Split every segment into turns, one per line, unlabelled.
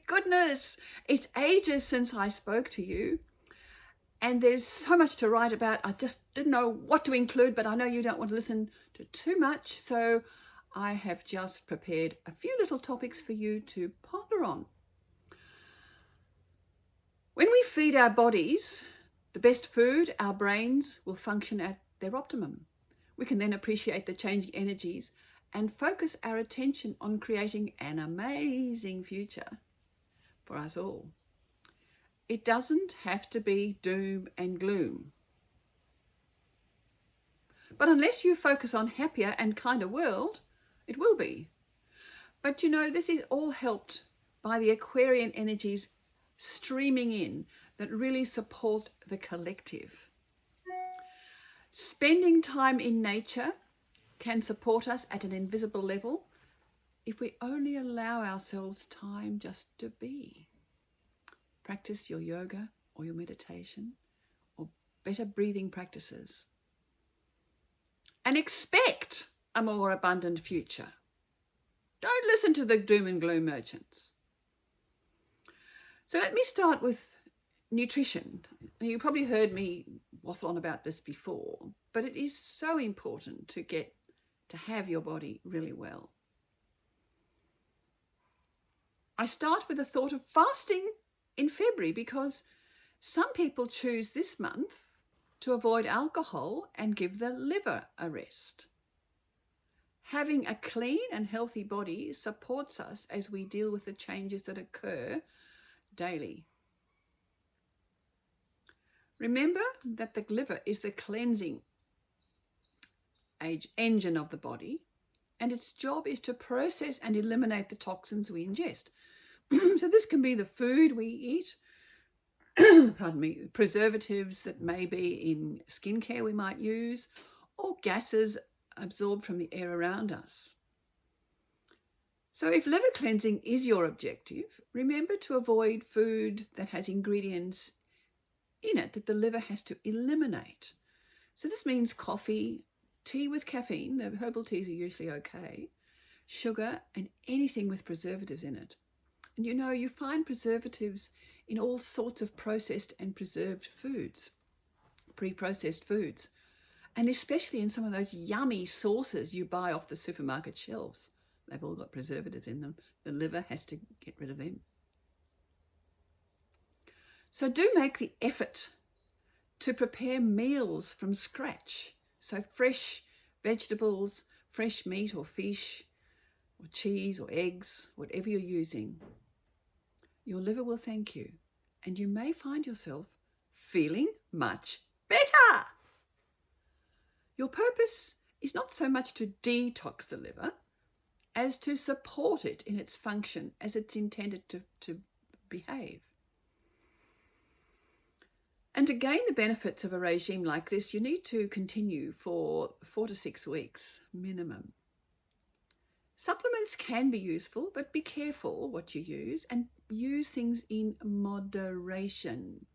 goodness, it's ages since I spoke to you, and there's so much to write about. I just didn't know what to include, but I know you don't want to listen to too much, so I have just prepared a few little topics for you to ponder on. When we feed our bodies the best food, our brains will function at their optimum. We can then appreciate the changing energies and focus our attention on creating an amazing future for us all. It doesn't have to be doom and gloom. But unless you focus on happier and kinder world, it will be. But you know, this is all helped by the Aquarian energies streaming in that really support the collective. Spending time in nature can support us at an invisible level if we only allow ourselves time just to be. Practice your yoga or your meditation or better breathing practices. And expect a more abundant future. Don't listen to the doom and gloom merchants. So let me start with nutrition. You probably heard me waffle on about this before, but it is so important to have your body really well. I start with the thought of fasting in February because some people choose this month to avoid alcohol and give the liver a rest. Having a clean and healthy body supports us as we deal with the changes that occur daily. Remember that the liver is the cleansing engine of the body, and its job is to process and eliminate the toxins we ingest. So this can be the food we eat, pardon me, preservatives that may be in skincare we might use, or gases absorbed from the air around us. So if liver cleansing is your objective, remember to avoid food that has ingredients in it that the liver has to eliminate. So this means coffee, tea with caffeine, the herbal teas are usually okay, sugar, and anything with preservatives in it. And you know, you find preservatives in all sorts of processed and preserved foods, pre-processed foods, and especially in some of those yummy sauces you buy off the supermarket shelves. They've all got preservatives in them. The liver has to get rid of them. So do make the effort to prepare meals from scratch. So fresh vegetables, fresh meat or fish or cheese or eggs, whatever you're using. Your liver will thank you, and you may find yourself feeling much better. Your purpose is not so much to detox the liver as to support it in its function as it's intended to behave. And to gain the benefits of a regime like this, you need to continue for 4 to 6 weeks minimum. Supplements can be useful, but be careful what you use and use things in moderation.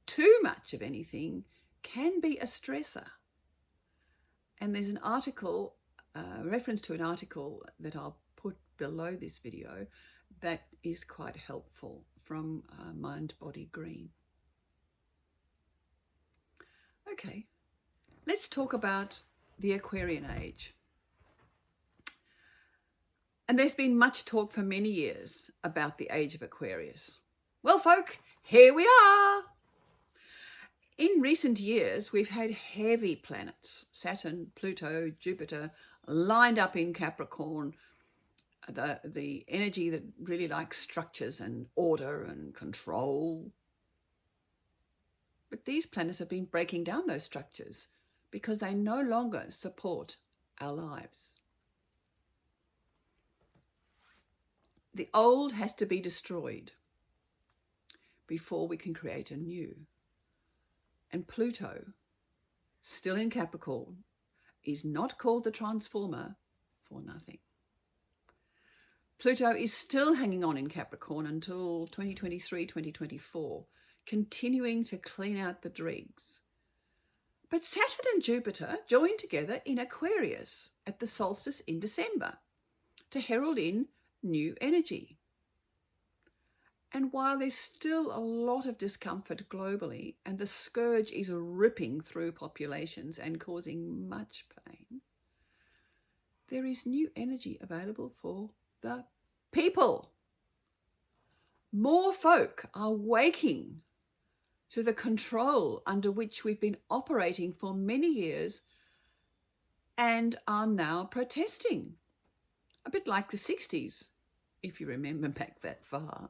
Too much of anything can be a stressor. And there's an article, reference to an article that I'll put below this video that is quite helpful from Mind Body Green. Okay, let's talk about the Aquarian age. And there's been much talk for many years about the age of Aquarius. Well, folk, here we are. In recent years, we've had heavy planets, Saturn, Pluto, Jupiter, lined up in Capricorn, the energy that really likes structures and order and control. But these planets have been breaking down those structures because they no longer support our lives. The old has to be destroyed before we can create a new. And Pluto, still in Capricorn, is not called the transformer for nothing. Pluto is still hanging on in Capricorn until 2023, 2024, continuing to clean out the dregs. But Saturn and Jupiter join together in Aquarius at the solstice in December to herald in new energy. And while there's still a lot of discomfort globally, and the scourge is ripping through populations and causing much pain, there is new energy available for the people. More folk are waking to the control under which we've been operating for many years and are now protesting. A bit like the 60s, if you remember back that far.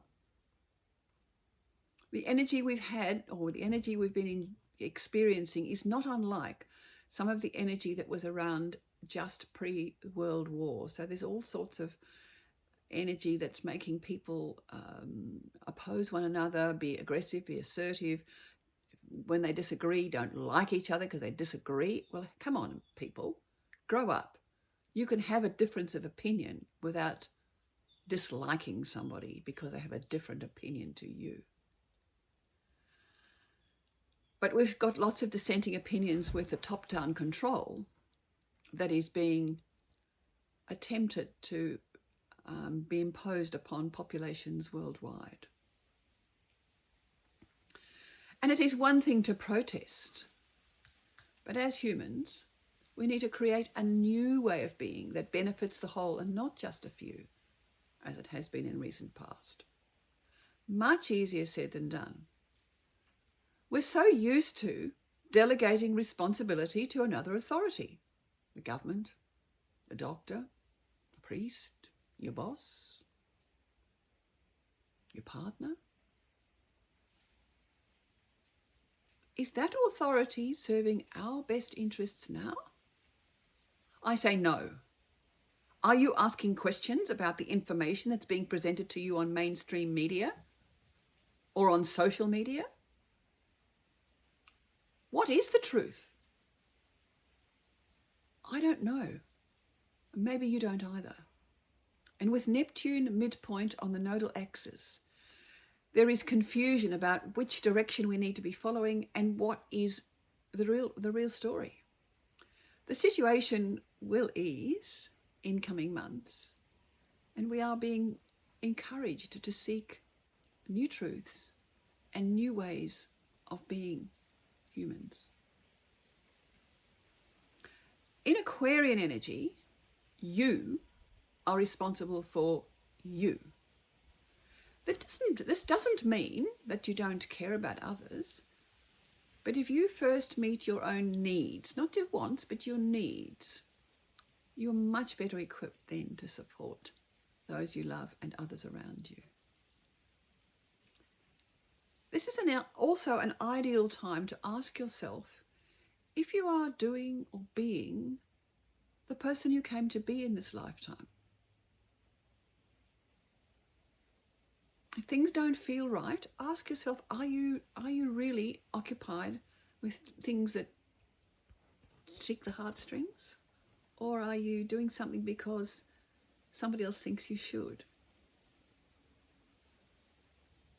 The energy we've had, or the energy we've been experiencing, is not unlike some of the energy that was around just pre-World War. So there's all sorts of energy that's making people oppose one another, be aggressive, be assertive. When they disagree, don't like each other because they disagree. Well, come on, people, grow up. You can have a difference of opinion without disliking somebody because they have a different opinion to you. But we've got lots of dissenting opinions with the top-down control that is being attempted to be imposed upon populations worldwide. And it is one thing to protest, but as humans, we need to create a new way of being that benefits the whole and not just a few, as it has been in recent past. Much easier said than done. We're so used to delegating responsibility to another authority, the government, the doctor, the priest, your boss, your partner. Is that authority serving our best interests now? I say no. Are you asking questions about the information that's being presented to you on mainstream media or on social media? What is the truth? I don't know. Maybe you don't either. And with Neptune midpoint on the nodal axis, there is confusion about which direction we need to be following and what is the real story. The situation will ease in coming months, and we are being encouraged to seek new truths and new ways of being humans. In Aquarian energy, you are responsible for you. This doesn't mean that you don't care about others, but if you first meet your own needs, not your wants, but your needs, you're much better equipped then to support those you love and others around you. This is also an ideal time to ask yourself if you are doing or being the person you came to be in this lifetime. If things don't feel right, ask yourself, are you really occupied with things that tick the heartstrings? Or are you doing something because somebody else thinks you should?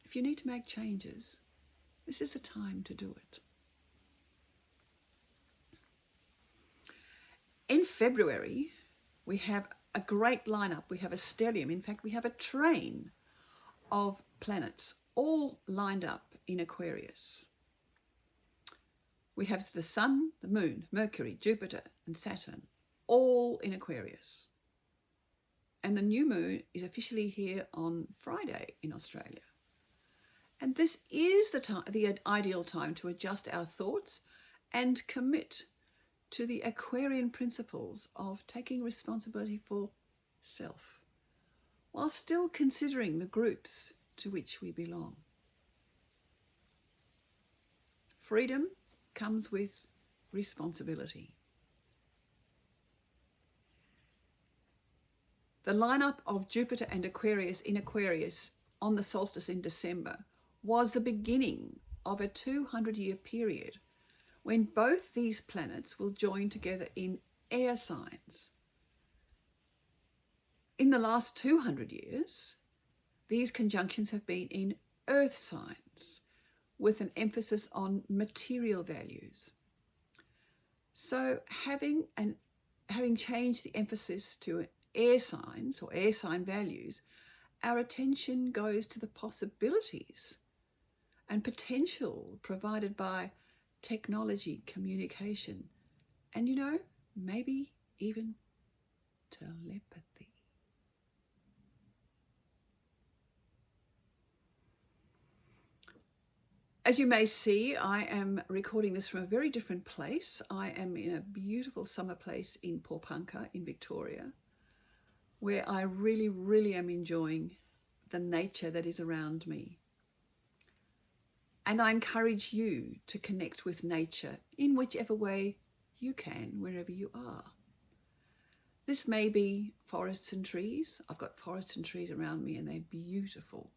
If you need to make changes, this is the time to do it. In February, we have a great lineup. We have a stellium. In fact, we have a train of planets all lined up in Aquarius. We have the Sun, the Moon, Mercury, Jupiter, and Saturn, all in Aquarius. And the new moon is officially here on Friday in Australia. And this is the ideal time to adjust our thoughts and commit to the Aquarian principles of taking responsibility for self, while still considering the groups to which we belong. Freedom comes with responsibility. The lineup of Jupiter and Aquarius in Aquarius on the solstice in December was the beginning of a 200-year period when both these planets will join together in air signs. In the last 200 years, these conjunctions have been in earth signs with an emphasis on material values. So having changed the emphasis to air signs or air sign values our attention goes to the possibilities and potential provided by technology, communication, and maybe even telepathy. As you may see, I am recording this from a very different place. I am in a beautiful summer place in Porepunkah in Victoria, where I really, really am enjoying the nature that is around me. And I encourage you to connect with nature in whichever way you can, wherever you are. This may be forests and trees. I've got forests and trees around me and they're beautiful.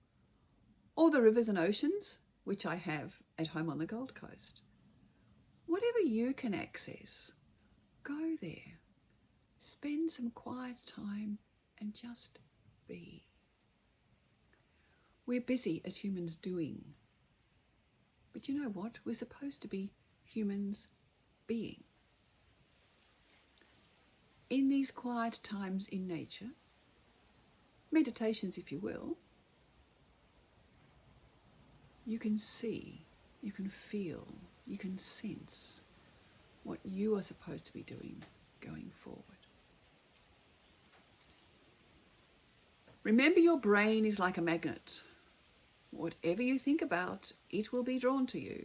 Or the rivers and oceans, which I have at home on the Gold Coast. Whatever you can access, go there. Spend some quiet time and just be. We're busy as humans doing. But you know what? We're supposed to be humans being. In these quiet times in nature, meditations if you will, you can see, you can feel, you can sense what you are supposed to be doing going forward. Remember, your brain is like a magnet. Whatever you think about, it will be drawn to you.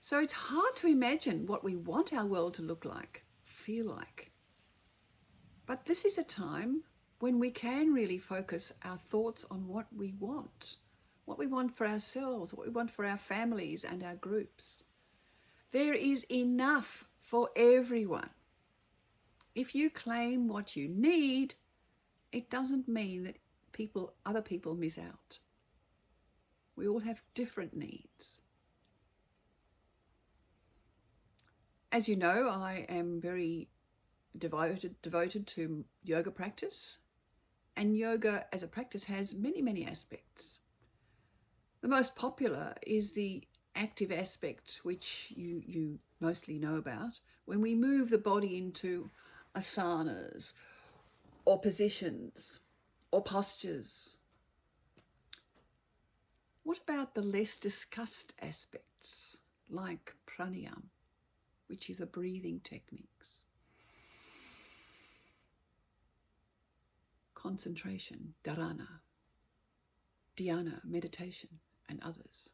So it's hard to imagine what we want our world to look like, feel like. But this is a time when we can really focus our thoughts on what we want for ourselves, what we want for our families and our groups. There is enough for everyone. If you claim what you need, it doesn't mean that other people miss out. We all have different needs. As you know, I am very devoted to yoga practice, and yoga as a practice has many, many aspects. The most popular is the active aspect, which you mostly know about, when we move the body into asanas or positions or postures. What about the less discussed aspects, like pranayama, which is a breathing techniques, concentration, dharana, dhyana, meditation, and others?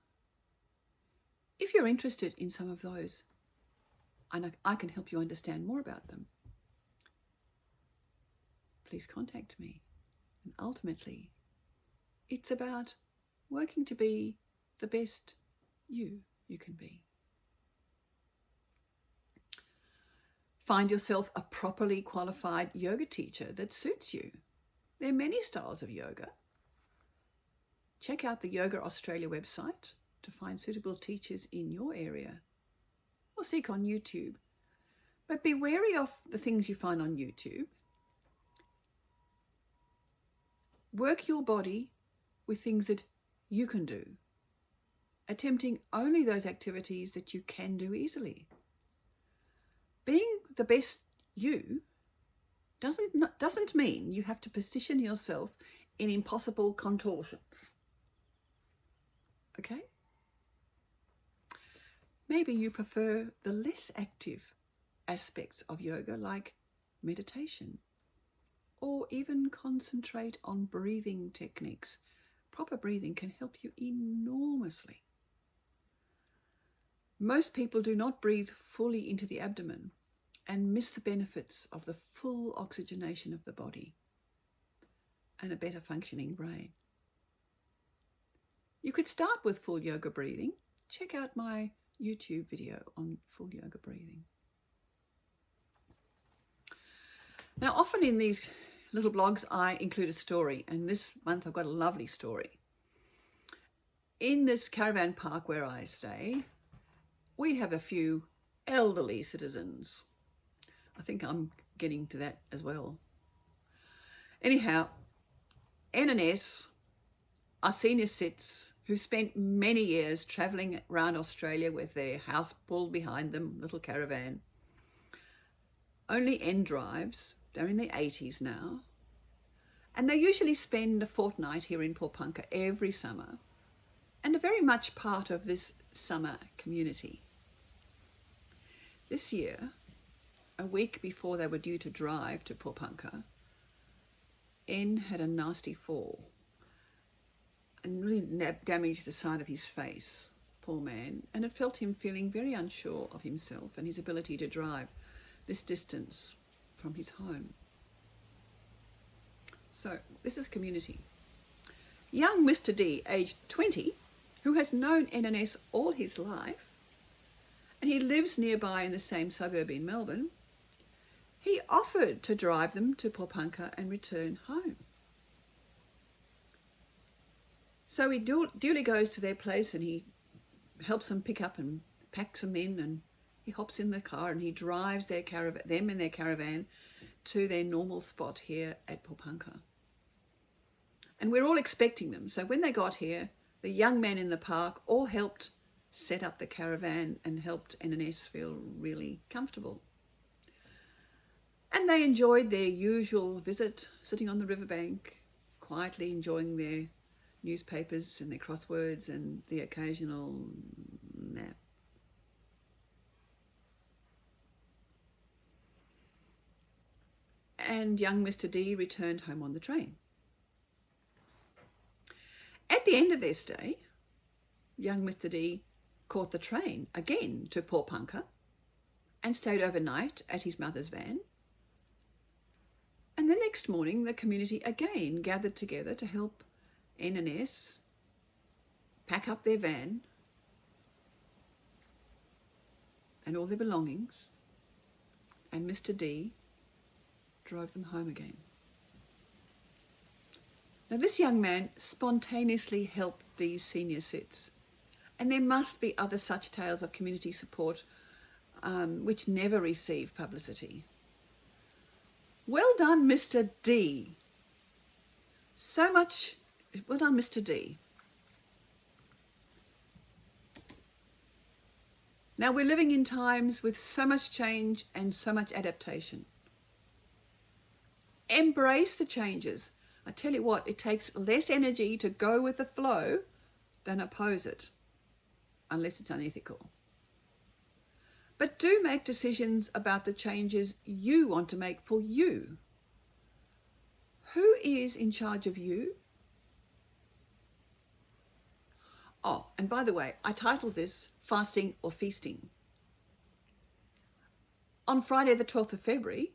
If you're interested in some of those, I can help you understand more about them, please contact me. And ultimately, it's about working to be the best you can be. Find yourself a properly qualified yoga teacher that suits you. There are many styles of yoga. Check out the Yoga Australia website to find suitable teachers in your area, or seek on YouTube. But be wary of the things you find on YouTube. Work your body with things that you can do, attempting only those activities that you can do easily. Being the best you doesn't mean you have to position yourself in impossible contortions. Okay? Maybe you prefer the less active aspects of yoga, like meditation, or even concentrate on breathing techniques. Proper breathing can help you enormously. Most people do not breathe fully into the abdomen and miss the benefits of the full oxygenation of the body and a better functioning brain. You could start with full yoga breathing. Check out my YouTube video on full yoga breathing. Now, often in these little blogs, I include a story, and this month I've got a lovely story. In this caravan park where I stay, we have a few elderly citizens. I think I'm getting to that as well. Anyhow, N and S are senior cits who spent many years travelling around Australia with their house pulled behind them, little caravan. Only N drives. They're in their 80s now. And they usually spend a fortnight here in Porepunkah every summer and are very much part of this summer community. This year, a week before they were due to drive to Porepunkah, N had a nasty fall and really damaged the side of his face, poor man, and it felt him feeling very unsure of himself and his ability to drive this distance from his home. So this is community. Young Mr. D, aged 20, who has known N&S all his life, and he lives nearby in the same suburb in Melbourne, he offered to drive them to Porepunkah and return home. So he duly goes to their place and he helps them pick up and packs them in, and he hops in the car and he drives them in their caravan to their normal spot here at Porepunkah. And we're all expecting them. So when they got here, the young men in the park all helped set up the caravan and helped N&S feel really comfortable. And they enjoyed their usual visit, sitting on the riverbank, quietly enjoying their newspapers and their crosswords and the occasional nap. And young Mr. D returned home on the train. At the end of their stay, young Mr. D caught the train again to Porepunkah and stayed overnight at his mother's van. And the next morning, the community again gathered together to help N&S pack up their van and all their belongings, and Mr. D drove them home again. Now, this young man spontaneously helped these senior cits, and there must be other such tales of community support which never receive publicity. Well done, Mr. D. Well done, Mr. D. Now, we're living in times with so much change and so much adaptation. Embrace the changes. I tell you what, it takes less energy to go with the flow than oppose it, unless it's unethical. But do make decisions about the changes you want to make for you. Who is in charge of you? Oh, and by the way, I titled this Fasting or Feasting. On Friday the 12th of February,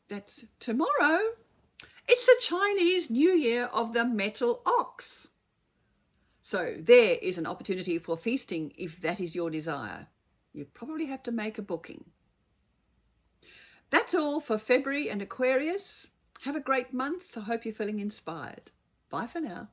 that's tomorrow, it's the Chinese New Year of the metal ox. So there is an opportunity for feasting if that is your desire. You probably have to make a booking. That's all for February and Aquarius. Have a great month. I hope you're feeling inspired. Bye for now.